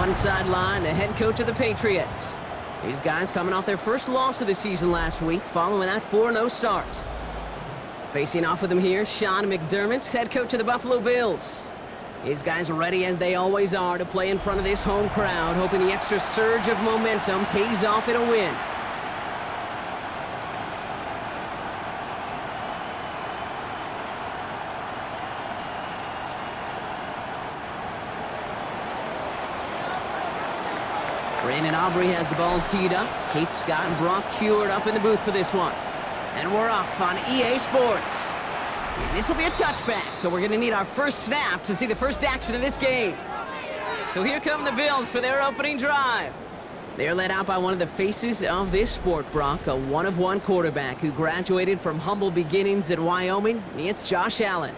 one sideline, the head coach of the Patriots. These guys coming off their first loss of the season last week, following that 4-0 start. Facing off with him here, Sean McDermott, head coach of the Buffalo Bills. These guys are ready as they always are to play in front of this home crowd, hoping the extra surge of momentum pays off in a win. Brandon Aubrey has the ball teed up. Kate Scott and Brock Heward up in the booth for this one. And we're off on EA Sports. And this will be a touchback, so we're going to need our first snap to see the first action of this game. So here come the Bills for their opening drive. They're led out by one of the faces of this sport, Brock, a one-of-one quarterback who graduated from humble beginnings at Wyoming. It's Josh Allen.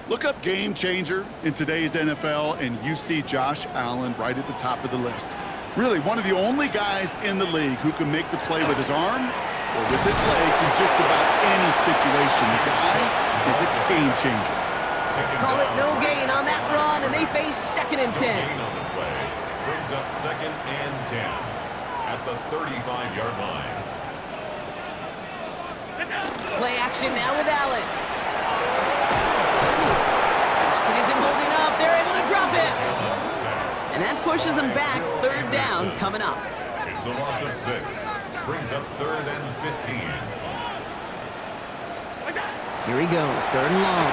Look up game changer in today's NFL, and you see Josh Allen right at the top of the list. Really, one of the only guys in the league who can make the play with his arm or with his legs in just about any situation. The guy is a game changer. Call it no gain on that run, and they face 2nd and 10. Gain on the play brings up 2nd and 10 at the 35-yard line. Play action now with Allen. It isn't holding up. They're able to drop it. And that pushes them back. 3rd down coming up. It's a loss of 6. Brings up 3rd and 15. Here he goes, 3rd and long.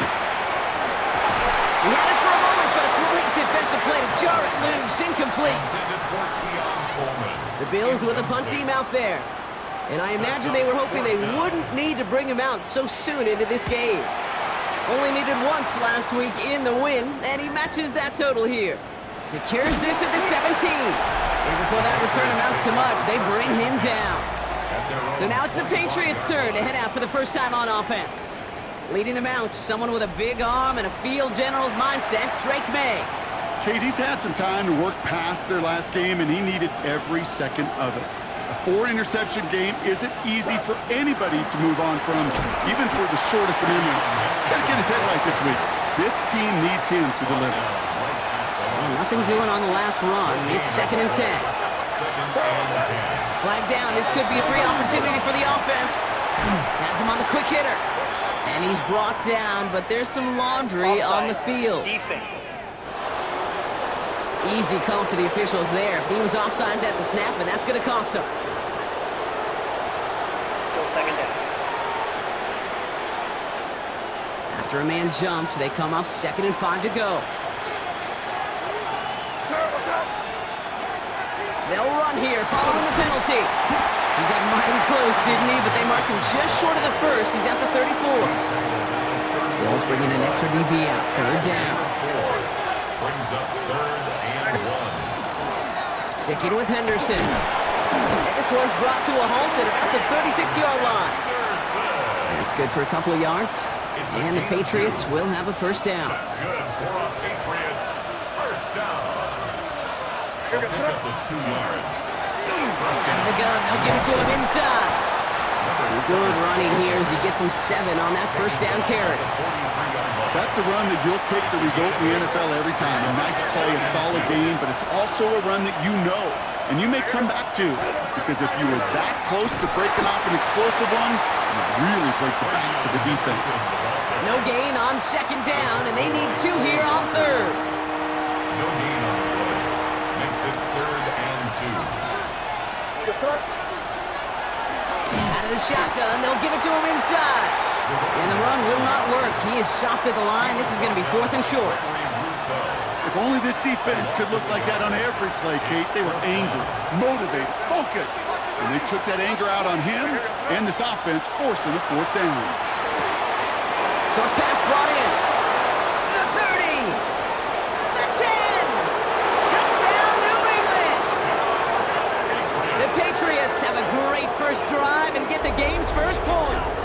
He had it for a moment, but a great defensive play to jar it loose. Incomplete. The Bills with a punt team out there. And I imagine they were hoping they wouldn't need to bring him out so soon into this game. Only needed once last week in the win, and he matches that total here. Secures this at the 17. And before that return amounts to much, they bring him down. So now it's the Patriots' turn to head out for the first time on offense. Leading them out, someone with a big arm and a field general's mindset, Drake May. Kate, he's had some time to work past their last game, and he needed every second of it. A 4-interception game isn't easy for anybody to move on from, even for the shortest of memories. He's got to get his head right this week. This team needs him to deliver. Well, nothing doing on the last run. It's 2nd and 10. Flag down. This could be a free opportunity for the offense. Has him on the quick hitter. And he's brought down, but there's some laundry on the field. Easy call for the officials there. He was offsides at the snap, and that's going to cost him. Still 2nd down. After a man jumps, they come up 2nd and 5 to go. They'll run here, following the penalty. He got mighty close, didn't he? But they marked him just short of the first. He's at the 34. Bills bringing an extra DB out. 3rd down. Brings up 3rd and 1. Sticking with Henderson. And this one's brought to a halt at about the 36-yard line. That's good for a couple of yards. And the Patriots will have a 1st down. That's good for a Patriots 1st down. Pick up the 2 yards. Out of the gun, they'll give it to him inside. Some good running here as he gets him 7 on that 1st down carry. That's a run that you'll take the result in the NFL every time. A nice play, a solid game, but it's also a run that you know, and you may come back to, because if you were that close to breaking off an explosive one, you really break the backs of the defense. No gain on 2nd down, and they need 2 here on 3rd. No gain on the play. Makes it 3rd and 2. Out of the shotgun, they'll give it to him inside. And the run will not work. He is soft at the line. This is going to be 4th and short. If only this defense could look like that on every play, Kate. They were angry, motivated, focused. And they took that anger out on him and this offense, forcing a 4th down. Short pass brought in. The 30. The 10. Touchdown, New England. The Patriots have a great first drive and get the game's first points.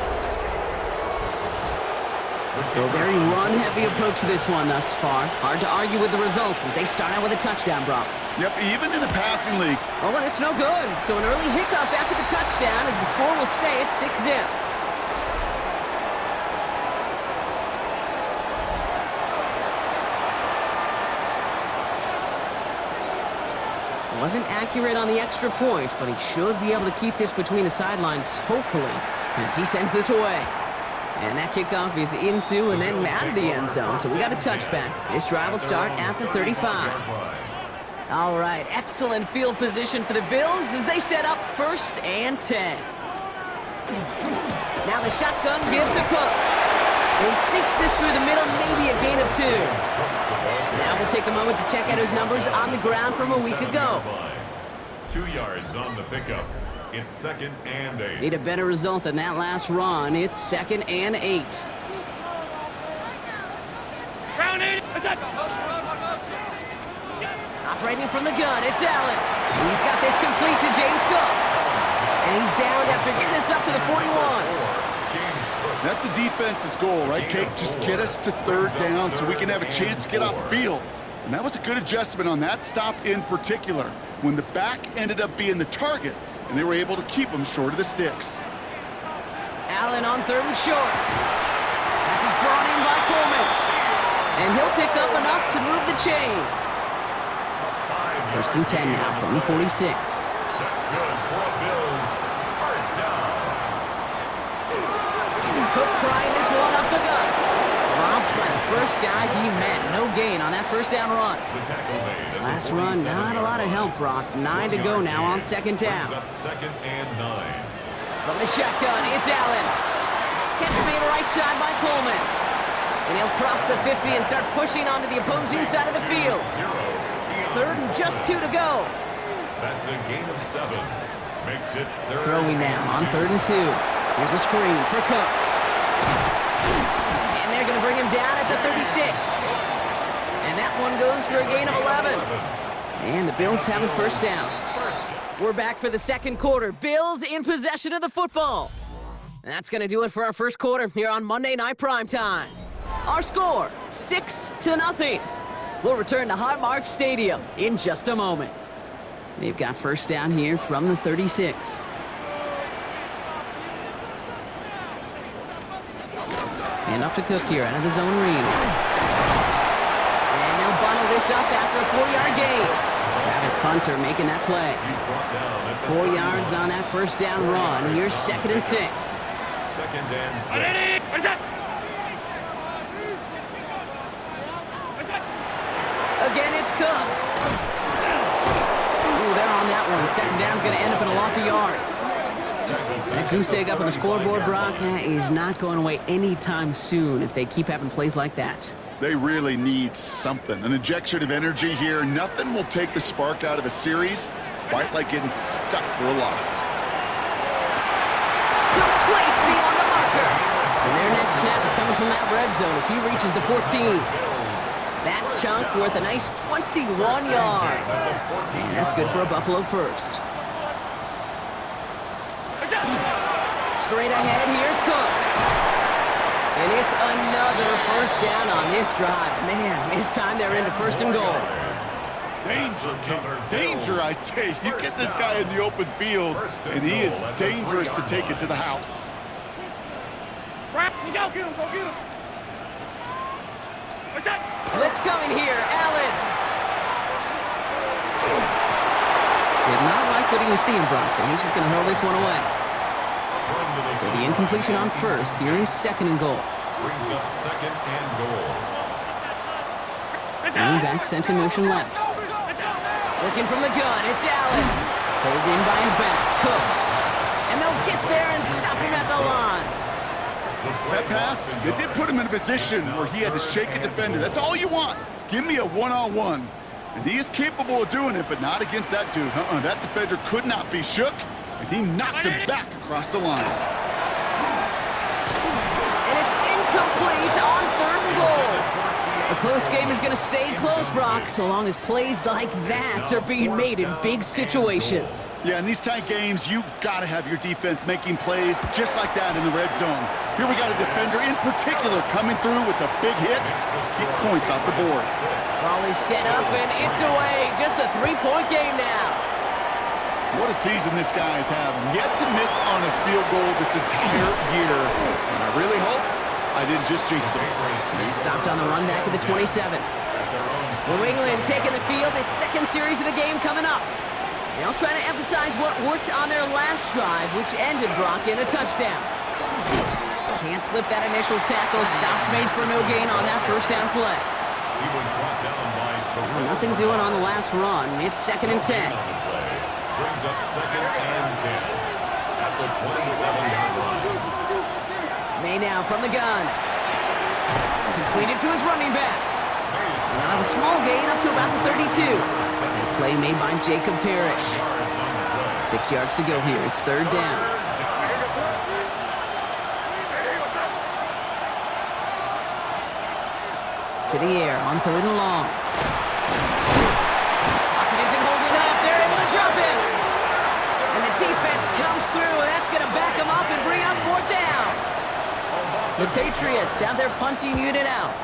So a very run-heavy approach to this one thus far. Hard to argue with the results as they start out with a touchdown, Brock. Yep, even in a passing league. Oh, and it's no good. So an early hiccup after the touchdown as the score will stay at 6-0. Wasn't accurate on the extra point, but he should be able to keep this between the sidelines, hopefully, as he sends this away. And that kickoff is into and then out of the end zone, so we got a touchback. This drive will start at the 35. All right, excellent field position for the Bills as they set up 1st and 10. Now the shotgun give to Cook. He sneaks this through the middle, maybe a gain of 2. Now we'll take a moment to check out his numbers on the ground from a week ago. 2 yards on the pickup. It's 2nd and 8. Need a better result than that last run. It's 2nd and 8. Operating from the gun, it's Allen. He's got this complete to James Cook. And he's down after getting this up to the 41. That's a defense's goal, right, Kate? Just get us to 3rd down so we can have a chance to get off the field. And that was a good adjustment on that stop in particular, when the back ended up being the target, and they were able to keep him short of the sticks. Allen on 3rd and short. This is brought in by Coleman. And he'll pick up enough to move the chains. 1st and 10 now from the 46. That's good for a Bills. 1st down. Cook trying this one up the gut. Dropped by the first guy he met. No gain on that 1st down run. Last run, not a lot of help, Brock. 9 to go now on 2nd down. Up 2nd and 9. From the shotgun, it's Allen. Catch made right side by Coleman. And he'll cross the 50 and start pushing onto the opposing side of the field. 3rd and just 2 to go. That's a gain of 7. Makes it 3rd. Throwing now on 3rd and 2. Here's a screen for Cook. And they're going to bring him down at the 36. And that one goes for a gain of 11. And the Bills have a 1st down. We're back for the 2nd quarter. Bills in possession of the football. And that's going to do it for our 1st quarter here on Monday Night Primetime. Our score, 6-0. We'll return to Highmark Stadium in just a moment. They've got 1st down here from the 36. And off to Cook here out of the zone read. And they'll bundle this up after a 4-yard gain. Travis Hunter making that play. 4 yards on that 1st down run. Here's 2nd and 6. 2nd and 6. Again, it's Cook. Ooh, they're on that one. 2nd down's going to end up in a loss of yards. That goose egg up on the scoreboard, Brock, is not going away anytime soon if they keep having plays like that. They really need something, an injection of energy here. Nothing will take the spark out of a series quite like getting stuck for a loss. Complete beyond the marker. And their next snap is coming from that red zone as he reaches the 14. That chunk worth a nice 21 yards. And that's good for a Buffalo 1st. Straight ahead, here's Cook. And it's another 1st down on this drive. Man, this time they're into 1st and goal. Danger, danger, I say. You get this guy in the open field, and he is dangerous to take it to the house. Blitz coming here, Allen. Did not like what he was seeing, Bronson. He's just going to hurl this one away. So the incompletion on 1st. Here is 2nd and goal. Brings up 2nd and goal. Running back sent in motion left. Looking from the gun, it's Allen. Pulled in by his back, Cook. And they'll get there and stop him at the line. That pass, it did put him in a position where he had to shake a defender. That's all you want. Give me a one-on-one. And he is capable of doing it, but not against that dude. That defender could not be shook, and he knocked him back across the line. And it's incomplete on 3rd and goal. A close game is going to stay close, Brock, so long as plays like that are being made in big situations. Yeah, in these tight games, you got to have your defense making plays just like that in the red zone. Here we got a defender in particular coming through with a big hit to keep points off the board. Volley set up, and it's away. Just a 3-point game now. What a season this guy is having. Yet to miss on a field goal this entire year. And I really hope I didn't just jinx him. He stopped on the run back at the 27. At their own New England taking the field. Its second series of the game coming up. They'll try to emphasize what worked on their last drive, which ended, Brock, in a touchdown. Can't slip that initial tackle. Stops made for no gain on that first down play. He was brought down by Well, nothing doing on the last run. It's 2nd and 10. Brings up 2nd and 10 at the 27-yard line. May now from the gun. Completed to his running back. And they'll have a small gain up to about the 32. And a play made by Jacob Parrish. 6 yards to go here. It's 3rd down. To the air on 3rd and long. Pocket isn't holding up. They're able to drop him. And the defense comes through. And that's going to back him up and bring up 4th down. The Patriots have their punting unit out.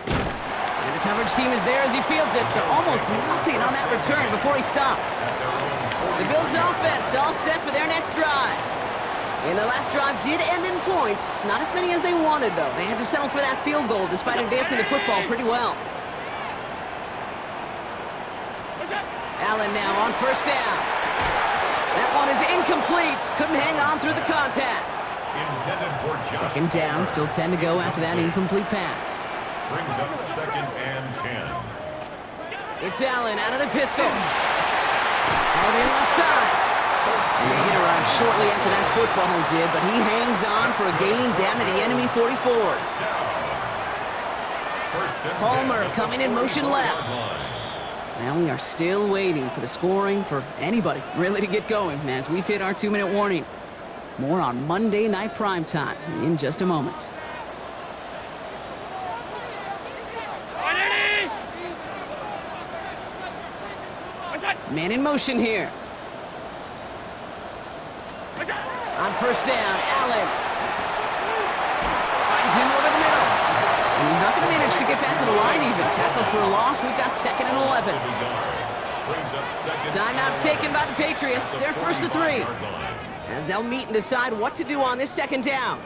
And the coverage team is there as he fields it. So almost nothing on that return before he stopped. The Bills offense all set for their next drive. And the last drive did end in points. Not as many as they wanted, though. They had to settle for that field goal despite advancing the football pretty well. Allen now on 1st down. That one is incomplete. Couldn't hang on through the contact. Intended for Josh. 2nd down, still 10 to go after that incomplete pass. Brings up 2nd and 10. It's Allen out of the pistol. All the left side. And the hit arrived shortly after that football did, but he hangs on for a gain down to the enemy 44. Palmer coming in motion left. Now we are still waiting for the scoring for anybody really to get going as we've hit our 2-minute warning. More on Monday Night Primetime in just a moment. Man in motion here. On 1st down, Allen finds him over the middle. And he's not going to manage to get back to the line even. Tackle for a loss. We've got 2nd and 11. Timeout taken by the Patriots. They're 1st to 3. As they'll meet and decide what to do on this 2nd down.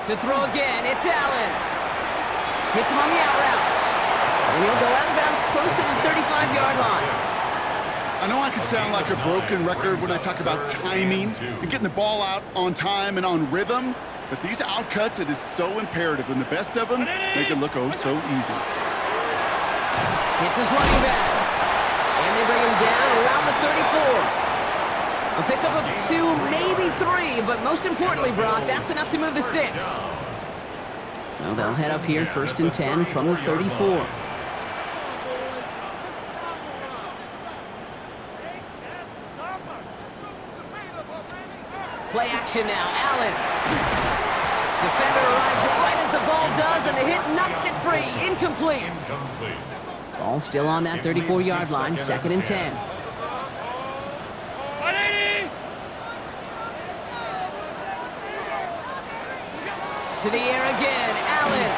To throw again, it's Allen. Hits him on the out route. And he'll go out of bounds close to the 35-yard line. I know I can sound like a broken record when I talk about timing and getting the ball out on time and on rhythm, but these outcuts, it is so imperative, and the best of them make it look oh so easy. Hits his running back. And they bring him down around the 34. A pickup of 2, maybe 3, but most importantly, Brock, that's enough to move the sticks. So they'll head up here 1st and 10 from the 34. Play action now, Allen. Defender arrives right as the ball does, and the hit knocks it free. Incomplete. Ball still on that 34-yard line, 2nd and 10. To the air again, Allen.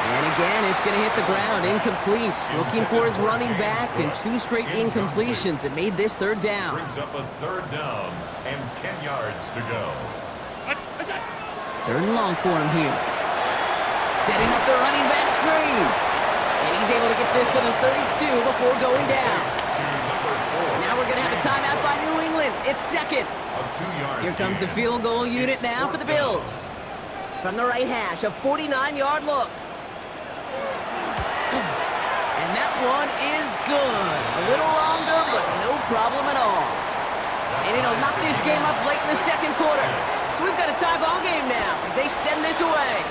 And again, it's going to hit the ground, incomplete. Looking for his running back, and 2 straight incompletions. It made this 3rd down. Brings up a 3rd down and 10 yards to go. 3rd and long for him here. Setting up the running back screen. And he's able to get this to the 32 before going down. Now we're going to have a timeout by New England. It's 2nd. Here comes the field goal unit now for the Bills. From the right hash, a 49-yard look. And that one is good. A little longer, but no problem at all. And it'll knock this game up late in the 2nd quarter. So we've got a tie ball game now as they send this away.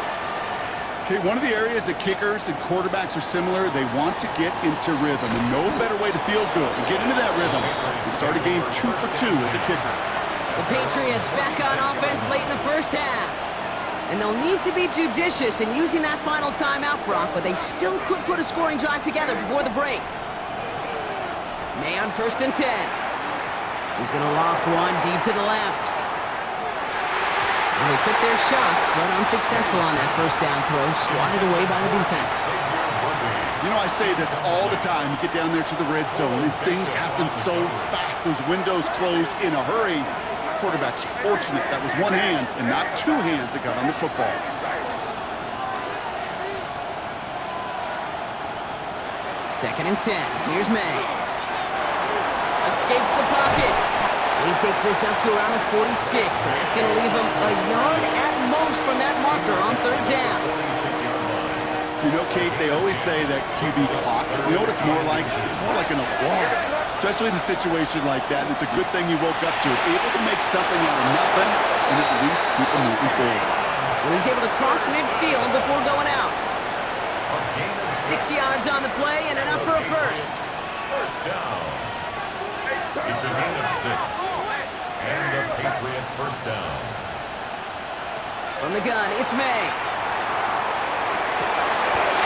Okay, one of the areas that kickers and quarterbacks are similar, they want to get into rhythm. And no better way to feel good and get into that rhythm than start a game 2 for 2 as a kicker. The Patriots back on offense late in the first half. And they'll need to be judicious in using that final timeout, Brock, but they still could put a scoring drive together before the break. May on 1st and 10. He's going to loft one deep to the left. And they took their shots, but unsuccessful on that 1st down throw, swatted away by the defense. You know, I say this all the time. You get down there to the red zone, and things happen so fast. Those windows close in a hurry. Quarterback's fortunate that was one hand and not two hands that got on the football. Second and 10. Here's May. Escapes the pocket. He takes this up to around the 46, and that's going to leave him a yard at most from that marker on third down. You know, Kate, they always say that QB clock. You know what it's more like? It's more like an alarm, especially in a situation like that. And it's a good thing you woke up to it. Able to make something out of nothing and at least keep them moving forward. Well, he's able to cross midfield before going out. 6 yards on the play and enough for a first. First down. It's a gain of 6. And a Patriot first down. From the gun, it's May.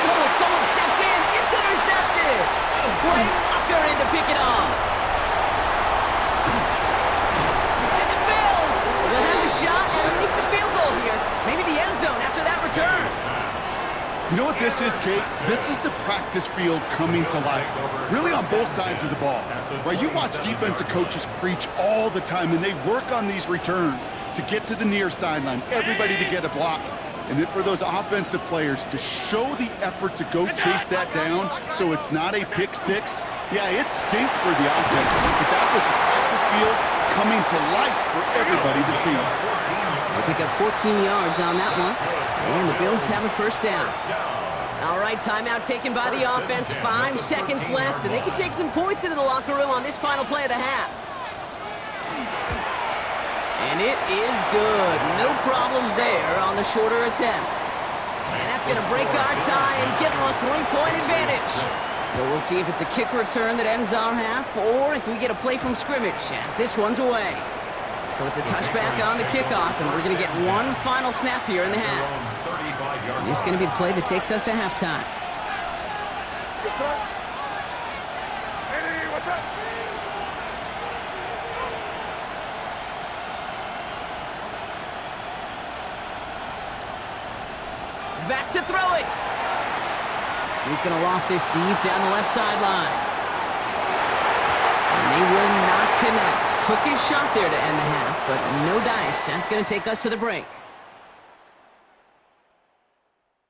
Oh, someone stepped in. It's intercepted. Quay Walker in to pick it off. And the Bills will have a shot at least a field goal here. Maybe the end zone after that return. You know what this is, Kate? This is the practice field coming to life. Really on both sides of the ball. Right? You watch defensive coaches preach all the time, and they work on these returns to get to the near sideline, everybody to get a block. And then for those offensive players to show the effort to go chase that down so it's not a pick six, yeah, it stinks for the offense. But that was the practice field coming to life for everybody to see. They pick up 14 yards on that one. And the Bills have a first down. All right, timeout taken by the offense. 5 seconds left, and they can take some points into the locker room on this final play of the half. And it is good. No problems there on the shorter attempt. And that's going to break our tie and give them a 3-point advantage. So we'll see if it's a kick return that ends our half, or if we get a play from scrimmage, as this one's away. So it's a touchback on the kickoff, and we're going to get one final snap here in the half. This is going to be the play that takes us to halftime. Back to throw it. He's going to loft this deep down the left sideline. And they will not connect. Took his shot there to end the half, but no dice. That's going to take us to the break.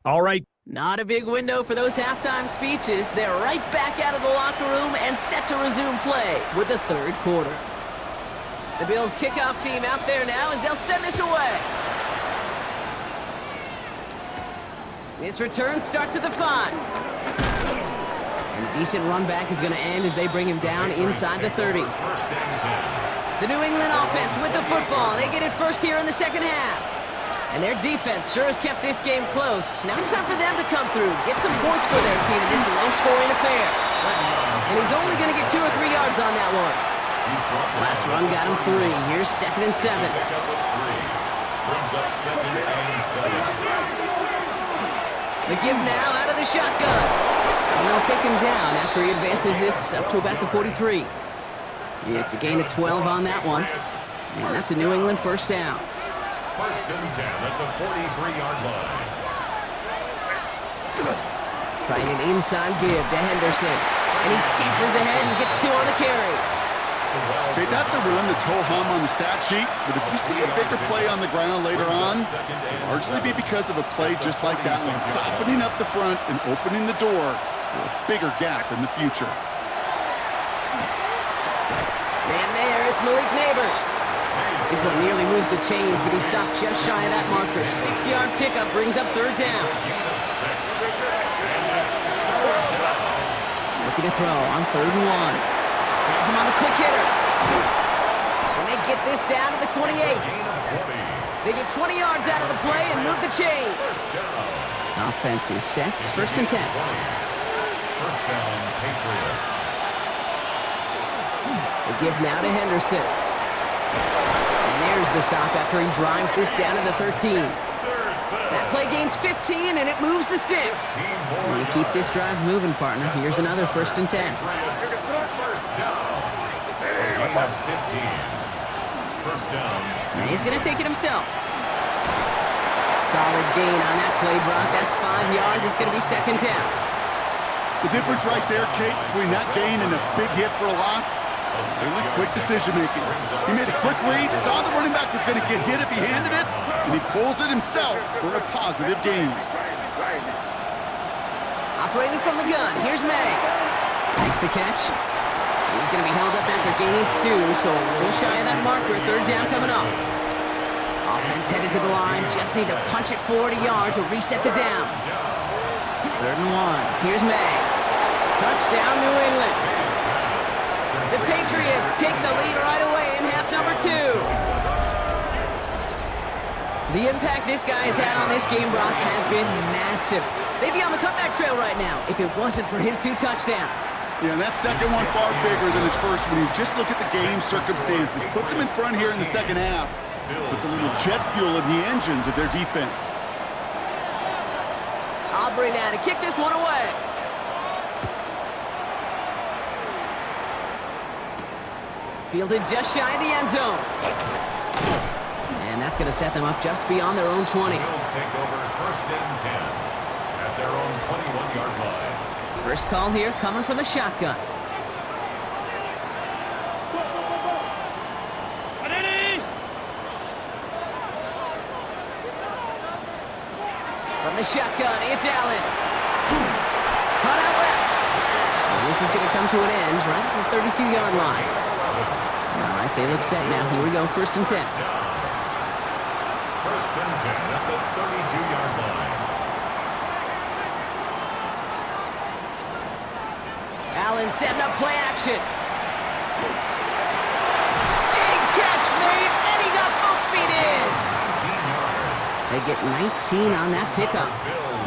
All right. Not a big window for those halftime speeches. They're right back out of the locker room and set to resume play with the third quarter. The Bills kickoff team out there now as they'll send this away. This return starts at the 5. And a decent run back is going to end as they bring him down inside the 30. The New England offense with the football. They get it first here in the second half. And their defense sure has kept this game close. Now it's time for them to come through, get some points for their team in this low-scoring affair. And he's only going to get 2 or 3 yards on that one. Last run got him 3. Here's 2nd and 7. Brings up 2nd and 7. The give now out of the shotgun. And they'll take him down after he advances this up to about the 43. It's a gain of 12 on that one. And that's a New England first down. 1st and 10 at the 43-yard line. Trying an inside give to Henderson. And he scampers ahead and gets 2 on the carry. Okay, that's a run that's ho-hum on the stat sheet, but if you see a bigger play on the ground later on, it'll largely be because of a play just like that one, softening up the front and opening the door for a bigger gap in the future. Man there, it's Malik Neighbors. This one nearly moves the chains, but he stopped just shy of that marker. 6-yard pickup brings up third down. Looking to throw on 3rd and 1. Has him on a quick hitter. And they get this down to the 28. They get 20 yards out of the play and move the chains. Offense is set. 1st and 10. First down, Patriots. They give now to Henderson. And there's the stop after he drives this down to the 13. That play gains 15, and it moves the sticks. And you keep this drive moving, partner. Here's another 1st and 10. First down. Gain of 15. First down. Now he's going to take it himself. Solid gain on that play, Brock. That's 5 yards. It's going to be 2nd down. The difference right there, Kate, between that gain and a big hit for a loss, really quick decision-making. He made a quick read, saw the running back was going to get hit if he handed it, and he pulls it himself for a positive gain. Operating from the gun, here's May. Makes the catch. He's going to be held up after gaining 2, so a little shy of that marker. Third down coming up. Offense headed to the line. Just need to punch it 40 yards to reset the downs. 3rd and 1. Here's May. Touchdown, New England. The Patriots take the lead right away in half number 2. The impact this guy has had on this game, Brock, has been massive. They'd be on the comeback trail right now if it wasn't for his 2 touchdowns. Yeah, and that second one far bigger than his first when you just look at the game circumstances. Puts him in front here in the second half. Puts a little jet fuel in the engines of their defense. Aubrey now to kick this one away. Fielded just shy of the end zone. And that's going to set them up just beyond their own 20. Bills take over 1st and 10 at their own 21-yard line. First call here coming from the shotgun. From the shotgun, it's Allen. Caught out left. And this is going to come to an end right at the 32-yard line. All right, they look set now. Here we go, 1st and 10. 1st and 10 at the 32-yard line. Allen setting up play action. Big catch made, and he got both feet in. 19 yards. They get 19 on that pickup.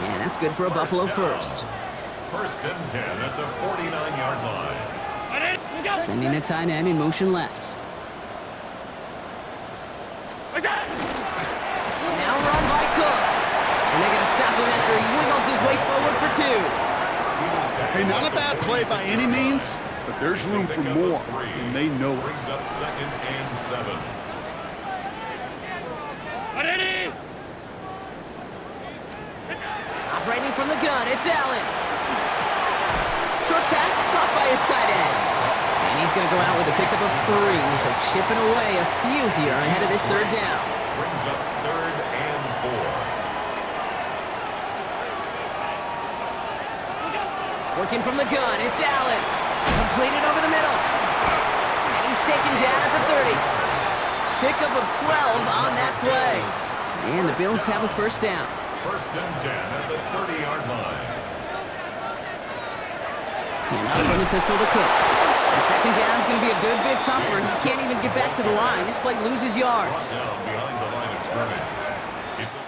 Yeah, that's good for a Buffalo first. 1st and 10 at the 49-yard line. Sending a tight end in motion left. Now run by Cook. And they're going to stop him after he wiggles his way forward for 2. Hey, not a bad play by any means, but there's room for more, and they know it. Brings up 2nd and 7. Operating from the gun, it's Allen. Short pass caught by his tight end. And he's going to go out with a pickup of 3, so chipping away a few here ahead of this 3rd down. Brings up 3rd and 4. Working from the gun, it's Allen. Completed over the middle. And he's taken down at the 30. Pickup of 12 on that play. And the Bills have a 1st down. 1st and 10 at the 30-yard line. And up from the pistol to Cook. And 2nd down is going to be a good bit tougher. He can't even get back to the line. This play loses yards. Down behind the line of scrimmage.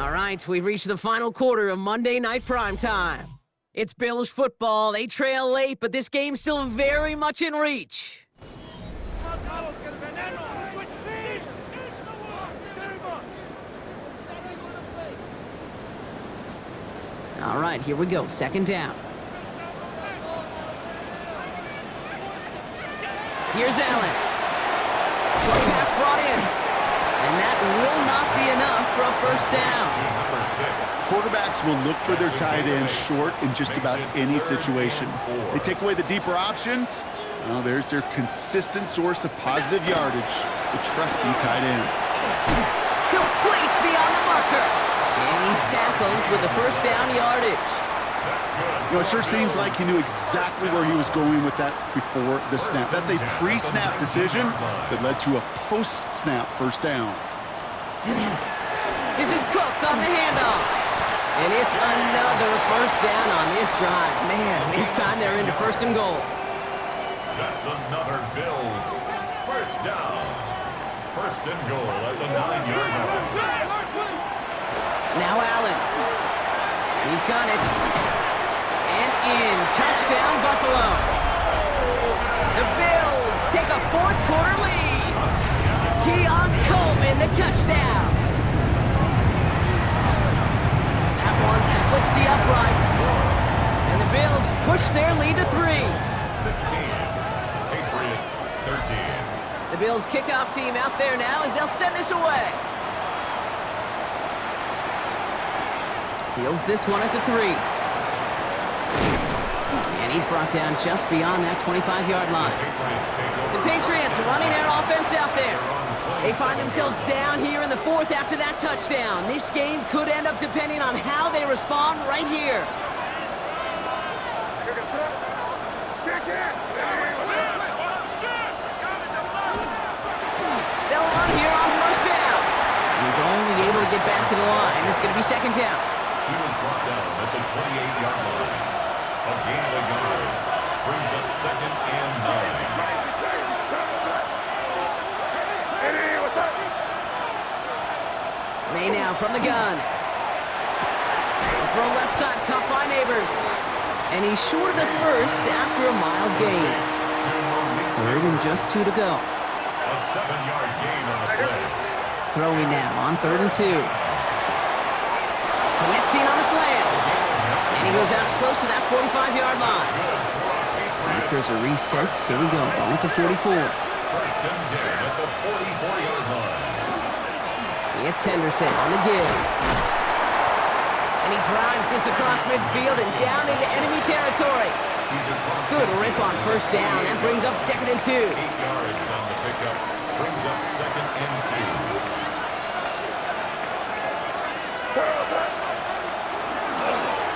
All right, we've reached the final quarter of Monday Night Primetime. It's Bills football. They trail late, but this game's still very much in reach. All right, here we go. 2nd down. Here's Allen. Short pass brought in. And that will not be enough for a 1st down. Quarterbacks will look for their tight end short in just about any situation. They take away the deeper options. Well, there's their consistent source of positive yardage, the trusty tight end. Complete beyond the marker. And he's tackled with the 1st down yardage. You know, it sure seems like he knew exactly where he was going with that before the snap. That's a pre-snap decision that led to a post-snap 1st down. This is Cook on the handoff. And it's another 1st down on this drive. Man, this time they're into 1st and goal. That's another Bills 1st down. 1st and goal at the 9-yard line. Now Allen. He's got it. And in. Touchdown, Buffalo. The Bills take a 4th quarter lead. Keon Coleman, the touchdown. That one splits the uprights. And the Bills push their lead to 3. 16. Patriots 13. The Bills kickoff team out there now as they'll send this away. Fields this one at the 3. And he's brought down just beyond that 25-yard line. The Patriots running their offense out there. They find themselves down here in the fourth after that touchdown. This game could end up depending on how they respond right here. They'll run here on first down. He's only able to get back to the line. It's going to be second down. He was brought down at the 28-yard line. A gain of a yard brings up second and 9. May now from the gun. Throw left side, caught by Neighbors. And he's short of the first after a mild gain. Third and just 2 to go. A 7-yard gain on the play. Throwing now on 3rd and 2. Connecting on the slant. And he goes out close to that 45-yard line. Markers are reset. Here we go. Ball at the 44. First and 10 at the 44-yard line. It's Henderson on the give. And he drives this across midfield and down into enemy territory. Good rip on first down. That brings up second and 2. 8 yards on the pickup. Brings up second and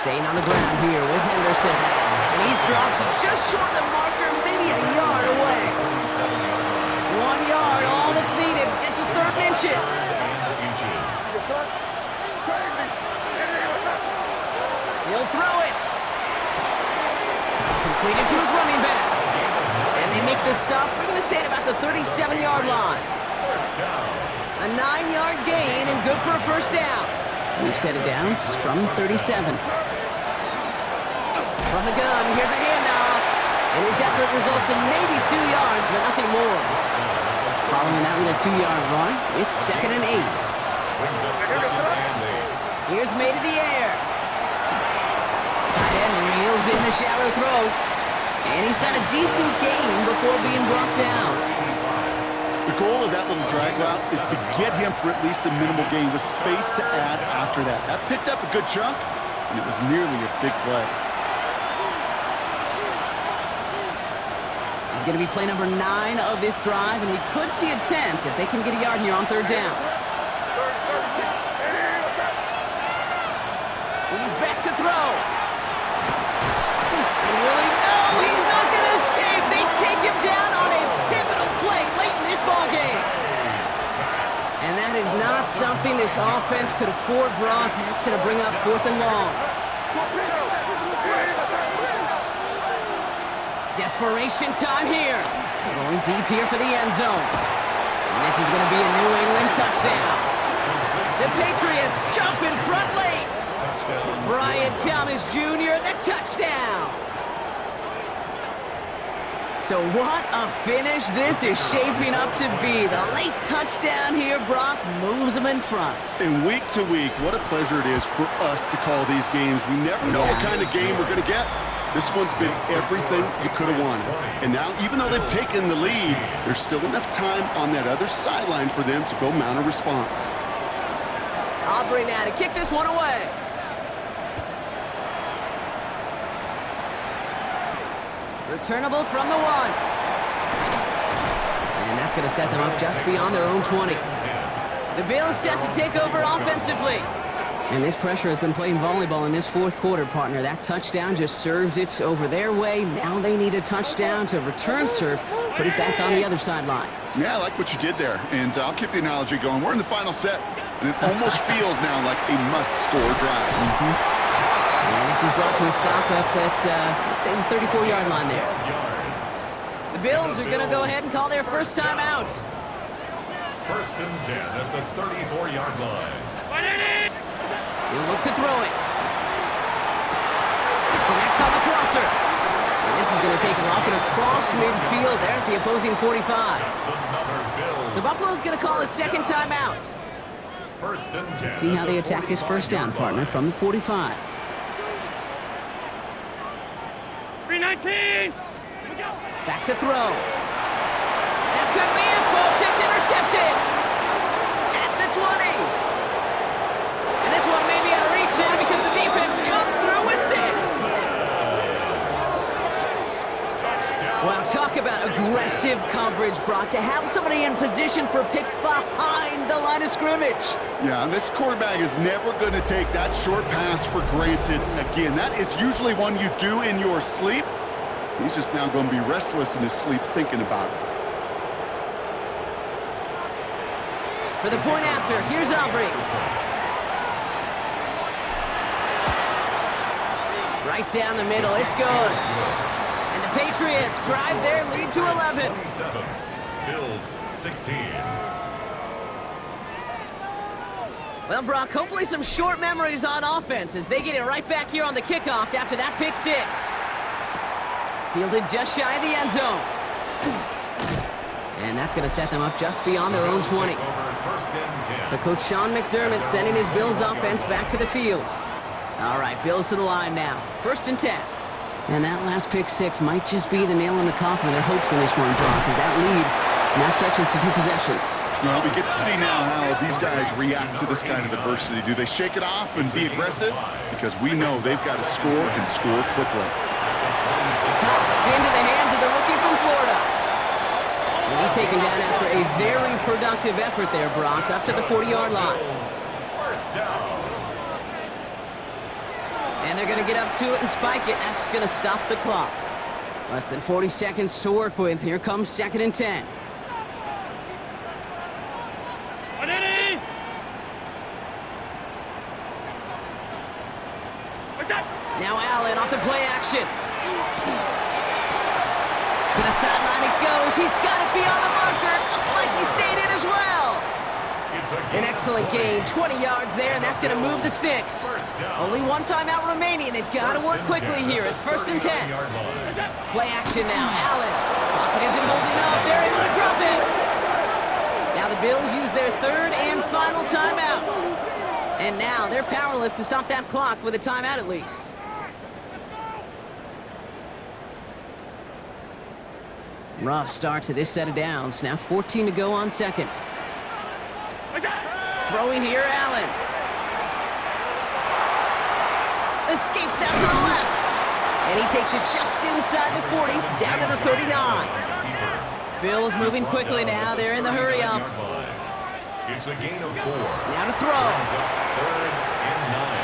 2. Staying on the ground here with Henderson. And he's dropped just short of the marker, maybe a yard away. 1 yard, all that's needed. This is 3rd and inches. He'll throw it. Completed to his running back. And they make the stop. We're going to say it about the 37-yard line. A 9-yard gain and good for a first down. We've set it down from 37. From the gun, here's a handoff. And his effort results in maybe 2 yards, but nothing more. Following that little 2-yard run, it's second and 8. Here's May to the air. Tight end reels in the shallow throw. And he's got a decent gain before being brought down. The goal of that little drag route is to get him for at least a minimal gain with space to add after that. That picked up a good chunk, and it was nearly a big play. He's going to be play number 9 of this drive, and we could see a 10th if they can get a yard here on 3rd down. He's back to throw. And really, no, he's not going to escape. They take him down on a pivotal play late in this ballgame. And that is not something this offense could afford, Brock. That's going to bring up 4th and long. Desperation time here. Going deep here for the end zone. And this is going to be a New England touchdown. The Patriots jump in front late. Brian Thomas Jr., the touchdown. So what a finish this is shaping up to be. The late touchdown here, Brock, moves them in front. And week to week, what a pleasure it is for us to call these games. We never know what kind of game we're going to get. This one's been everything you could have wanted. And now, even though they've taken the lead, there's still enough time on that other sideline for them to go mount a response. Aubrey now to kick this one away. Returnable from the 1. And that's going to set them up just beyond their own 20. The Bills set to take over offensively. And this pressure has been playing volleyball in this 4th quarter, partner. That touchdown just served it over their way. Now they need a touchdown to return serve, put it back on the other sideline. Yeah, I like what you did there. And I'll keep the analogy going. We're in the final set, and it almost feels now like a must-score drive. And this is brought to a stop up at, let's say, the 34-yard line there. The Bills are going to go ahead and call their first time out. First and 10 at the 34-yard line. He'll look to throw it. Connects on the crosser. And this is going to take him up and across midfield there at the opposing 45. So Buffalo's going to call his second timeout. First and 10. Let's see how they attack this first down, partner, from the 45. 319. Back to throw. That could be it, folks. It's intercepted. At the 20. And this one may be out of reach now because the defense comes through with 6. Well, talk about aggressive coverage, Brock, to have somebody in position for a pick behind the line of scrimmage. Yeah, this quarterback is never going to take that short pass for granted again. That is usually one you do in your sleep. He's just now going to be restless in his sleep thinking about it. For the point after, here's Aubrey. Right down the middle, it's good. And the Patriots drive their lead to 11. 27, Bills 16. Well, Brock, hopefully some short memories on offense as they get it right back here on the kickoff after that pick six. Fielded just shy of the end zone. And that's going to set them up just beyond their own 20. So Coach Sean McDermott sending his Bills offense back to the field. All right, Bills to the line now. 1st and 10. And that last pick six might just be the nail in the coffin of their hopes in this one, Brock, because that lead now stretches to 2 possessions. Well, we get to see now how these guys react to this kind of adversity. Do they shake it off and be aggressive? Because we know they've got to score and score quickly. It's into the hands of the rookie from Florida. And he's taken down after a very productive effort there, Brock, up to the 40-yard line. First down. And they're going to get up to it and spike it. That's going to stop the clock. Less than 40 seconds to work with. Here comes 2nd and 10. Now Allen off the play action. To the sideline it goes. He's got to be on the marker. Looks like he stayed in as well. An excellent gain, 20 yards there, and that's going to move the sticks. Only one timeout remaining. They've got to work quickly here. It's 1st and 10. Play action now. Allen. Pocket isn't holding up. They're able to drop it. Now the Bills use their 3rd and final timeout. And now they're powerless to stop that clock with a timeout at least. Rough start to this set of downs. Now 14 to go on 2nd. Throwing here, Allen. Escapes out to the left. And he takes it just inside the 40, down to the 39. Bills moving quickly now. They're in the hurry up. It's a gain of 4. Now to throw. 3rd and 9.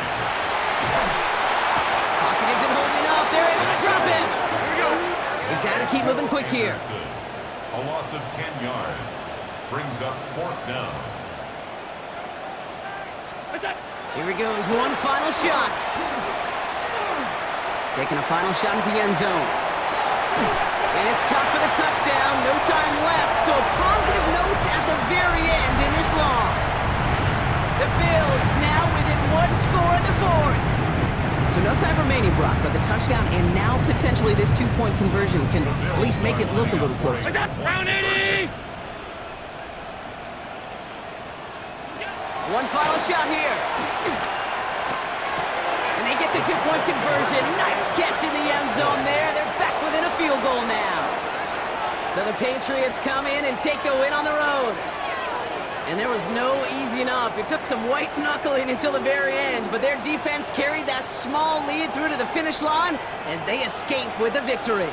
Pocket isn't holding up. They're able to drop it. They've got to keep moving quick here. A loss of 10 yards brings up 4th down. Here he goes, one final shot. Taking a final shot at the end zone. And it's caught for the touchdown. No time left, so a positive note at the very end in this loss. The Bills now within 1 score in the 4th. So no time remaining, Brock, but the touchdown and now potentially this 2-point conversion can at least make it look a little closer. One final shot here. And they get the 2-point conversion. Nice catch in the end zone there. They're back within a field goal now. So the Patriots come in and take the win on the road. And there was no easing up. It took some white knuckling until the very end, but their defense carried that small lead through to the finish line as they escape with the victory.